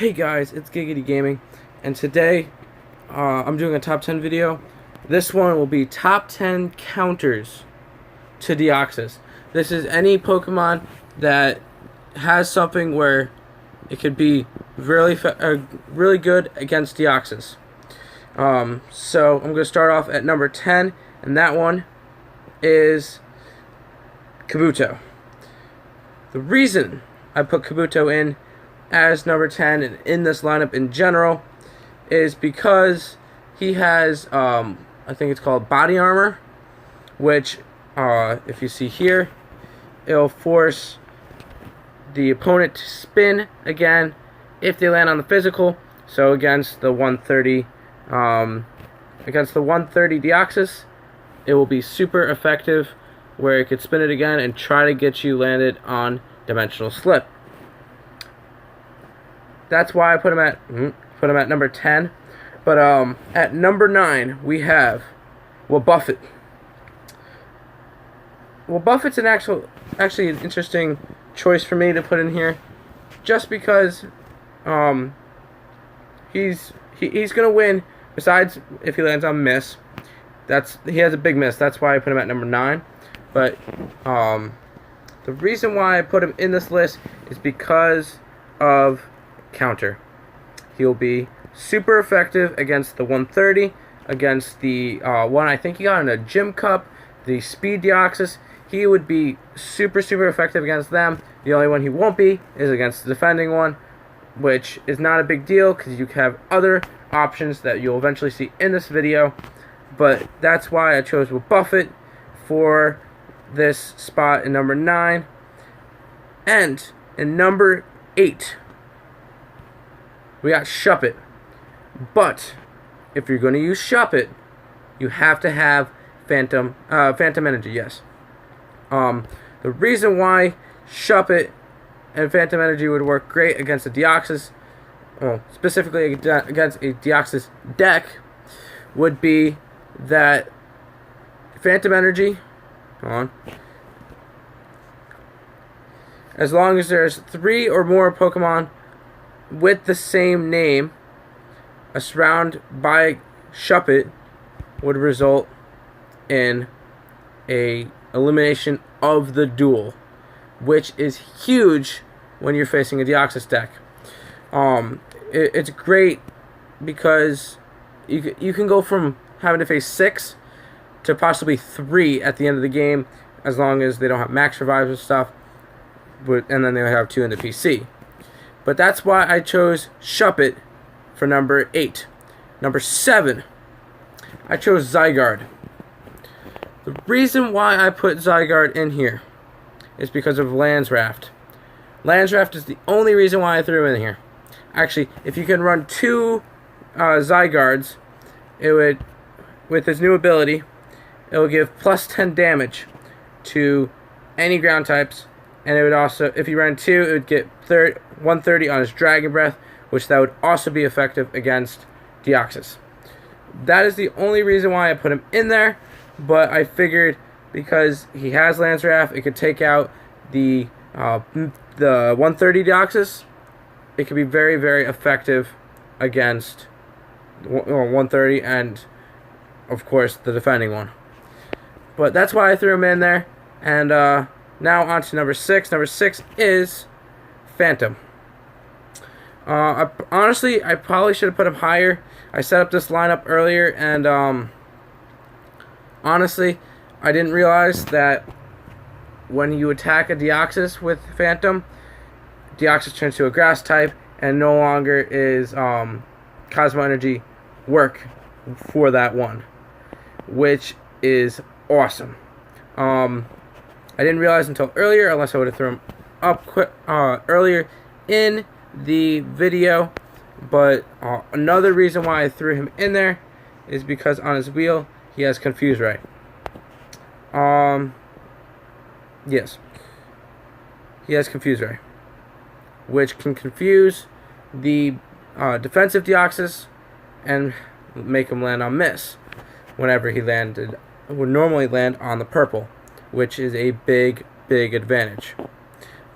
Hey guys, it's Giggity Gaming, and today I'm doing a top 10 video. This one will be top 10 counters to Deoxys. This is any Pokemon that has something where it could be really good against Deoxys. So I'm going to start off at number 10, and that one is Kabuto. The reason I put Kabuto in as number 10 and in this lineup in general is because he has I think it's called body armor, which if you see here, it'll force the opponent to spin again if they land on the physical. So against the 130 Deoxys, it will be super effective where it could spin it again and try to get you landed on Dimensional Slip. That's why I put him at number 10. But at number 9 we have Buffett. Buffett's actually an interesting choice for me to put in here, just because he's gonna win. Besides, if he lands on miss, he has a big miss. That's why I put him at number 9. But the reason why I put him in this list is because of counter. He'll be super effective against the 130, against the one I think he got in a gym cup, the Speed Deoxys. He would be super effective against them. The only one he won't be is against the defending one, which is not a big deal because you have other options that you'll eventually see in this video. But that's why I chose Buffett for this spot in number 9. And in number 8, we got Shuppet. But if you're going to use Shuppet, you have to have Phantom Energy, yes. The reason why Shuppet and Phantom Energy would work great against a Deoxys, specifically against a Deoxys deck, would be that Phantom Energy, as long as there's 3 or more Pokemon with the same name, a surround by Shuppet would result in a elimination of the duel, which is huge when you're facing a Deoxys deck. It's great because you can go from having to face 6 to possibly 3 at the end of the game, as long as they don't have max revives and stuff, and then they have 2 in the PC. But that's why I chose Shuppet for number 8. Number 7, I chose Zygarde. The reason why I put Zygarde in here is because of Landsraft. Landsraft is the only reason why I threw him in here. Actually, if you can run 2 Zygardes, it would, with his new ability, it will give plus 10 damage to any ground types. And it would also, if you ran 2, it would get 130 on his Dragon Breath, which that would also be effective against Deoxys. That is the only reason why I put him in there, but I figured because he has Landsraft, it could take out the 130 Deoxys. It could be very effective against 130 and, of course, the defending one. But that's why I threw him in there. And now on to number 6. Number 6 is Phantom. Honestly, I probably should have put him higher. I set up this lineup earlier, and honestly, I didn't realize that when you attack a Deoxys with Phantom, Deoxys turns to a grass type, and no longer is Cosmo Energy work for that one, which is awesome. I didn't realize until earlier, unless I would have thrown him up earlier in the video. But another reason why I threw him in there is because on his wheel he has Confuse Ray. Yes, he has Confuse Ray, which can confuse the defensive Deoxys and make him land on miss whenever he would normally land on the purple, which is a big advantage.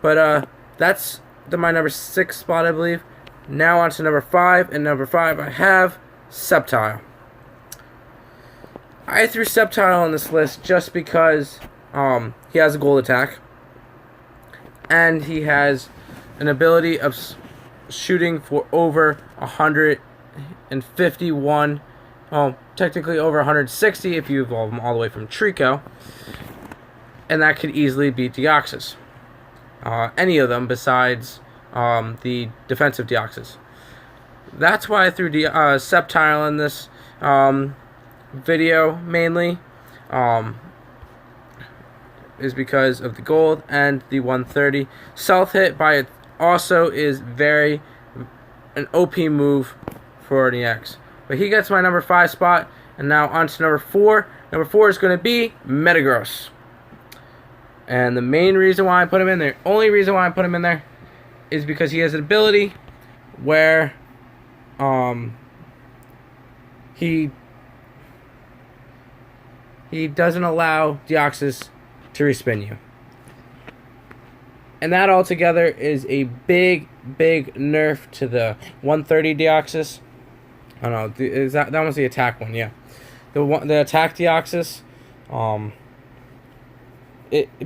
But that's my number 6 spot, I believe. Now on to number 5, and number 5 I have Sceptile. I threw Sceptile on this list just because he has a gold attack, and he has an ability of shooting for over 151, well, technically over 160 if you evolve him all the way from Trico, and that could easily beat Deoxys. Any of them besides the defensive Deoxys. That's why I threw Sceptile in this video mainly, is because of the gold and the 130. Stealth hit by it also is an OP move for an EX. But he gets my number 5 spot, and now on to number 4. Number 4 is going to be Metagross. And the main reason why I put him in there, only reason why I put him in there, is because he has an ability where he doesn't allow Deoxys to respin you. And that altogether is a big nerf to the 130 Deoxys. Oh no, that was the attack one, yeah. The attack Deoxys,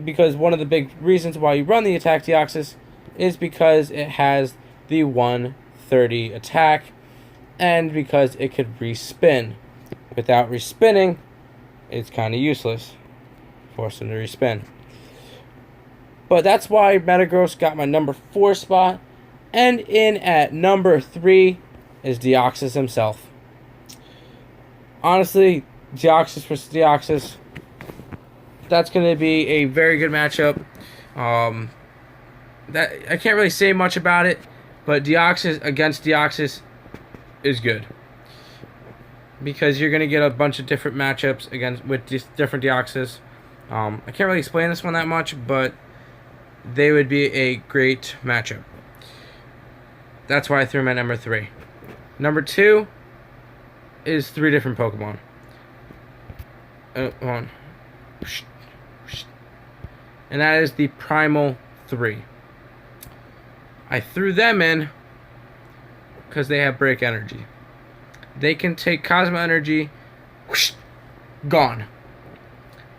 because one of the big reasons why you run the attack Deoxys is because it has the 130 attack, and because it could respin. Without respinning, it's kind of useless. Force him to respin. But that's why Metagross got my number 4 spot, and in at number 3 is Deoxys himself. Honestly, Deoxys versus Deoxys, that's going to be a very good matchup. That I can't really say much about it, but Deoxys against Deoxys is good, because you're going to get a bunch of different matchups with different Deoxys. I can't really explain this one that much, but they would be a great matchup. That's why I threw him at number 3. Number 2 is 3 different Pokemon. And that is the Primal 3. I threw them in because they have Break Energy. They can take Cosmo Energy, whoosh, gone.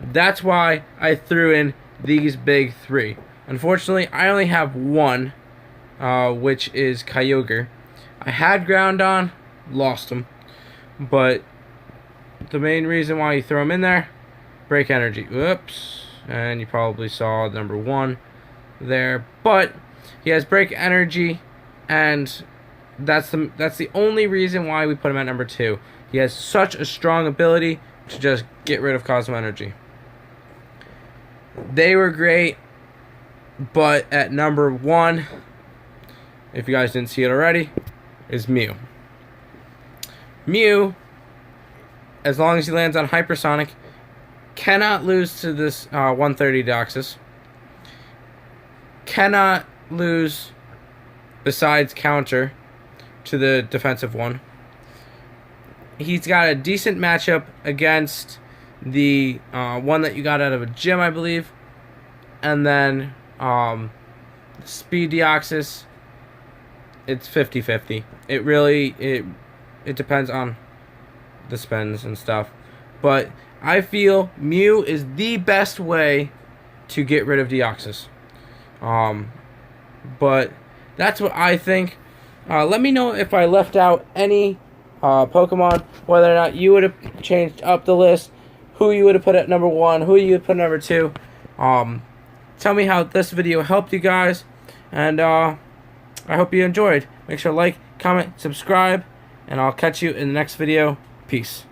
That's why I threw in these big 3. Unfortunately, I only have one, which is Kyogre. I had Groudon, lost him. But the main reason why you throw him in there, Break Energy. Oops. And you probably saw number 1 there. But he has Break Energy, and that's the only reason why we put him at number 2. He has such a strong ability to just get rid of Cosmo Energy. They were great, but at number 1, if you guys didn't see it already, is Mew. Mew, as long as he lands on Hypersonic, cannot lose to this 130 Deoxys. Cannot lose, besides counter, to the defensive one. He's got a decent matchup against the one that you got out of a gym, I believe. And then Speed Deoxys, it's 50-50. It really, it depends on the spins and stuff. But I feel Mew is the best way to get rid of Deoxys. But that's what I think. Let me know if I left out any Pokemon, whether or not you would have changed up the list, who you would have put at number 1, who you would put at number 2. Tell me how this video helped you guys, and I hope you enjoyed. Make sure to like, comment, subscribe, and I'll catch you in the next video. Peace.